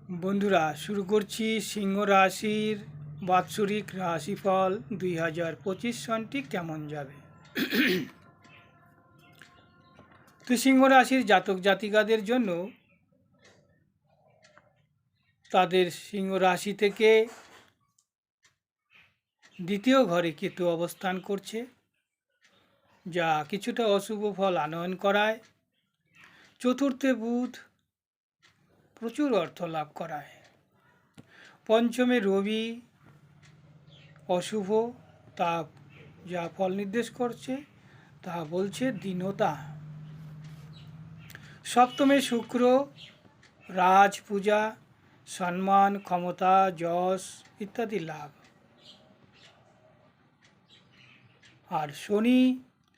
বন্ধুরা, শুরু করছি সিংহ রাশির বাৎসরিক রাশিফল 2025 সনটি কেমন যাবে। তো সিংহ রাশির জাতক জাতিকাদের জন্য তাদের সিংহ রাশি থেকে দ্বিতীয় ঘরে কেতু অবস্থান করছে, যা কিছুটা অশুভ ফল আনয়ন করায়। চতুর্থে বুধ প্রচুর অর্থ লাভ করায়। পঞ্চমে রবি অশুভ, তা যা ফল নির্দেশ করছে তা বলছে দীনতা। সপ্তমে শুক্র রাজ পূজা, সম্মান, ক্ষমতা, যশ ইত্যাদি লাভ। আর শনি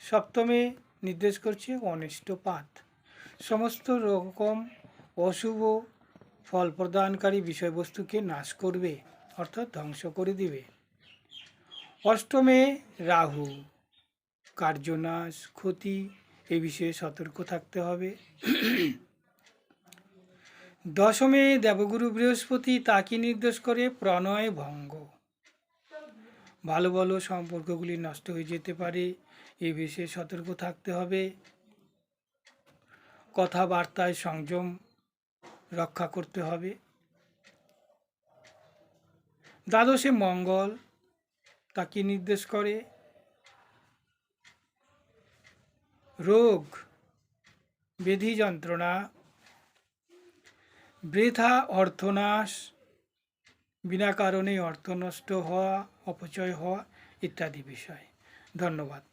সপ্তমে নির্দেশ করছে অনিষ্টপাত, সমস্ত রকম অশুভ ফল প্রদানকারী বিষয়বস্তুকে নাশ করবে, অর্থাৎ ধ্বংস করে দিবে। অষ্টমে রাহু কার্যনাশ, ক্ষতি, এ বিষয়ে সতর্ক থাকতে হবে। দশমে দেবগুরু বৃহস্পতি, তাকে নির্দেশ করে প্রণয় ভঙ্গ, ভালো ভালো সম্পর্কগুলি নষ্ট হয়ে যেতে পারে, এ বিষয়ে সতর্ক থাকতে হবে। কথাবার্তায় সংযম রক্ষা করতে হবে। দ্বাদশে মঙ্গল, তাকে নির্দেশ করে রোগ, ব্যাধি, যন্ত্রণা, বৃথা অর্থনাশ, বিনা কারণে অর্থ নষ্ট হওয়া, অপচয় হওয়া ইত্যাদি বিষয়। ধন্যবাদ।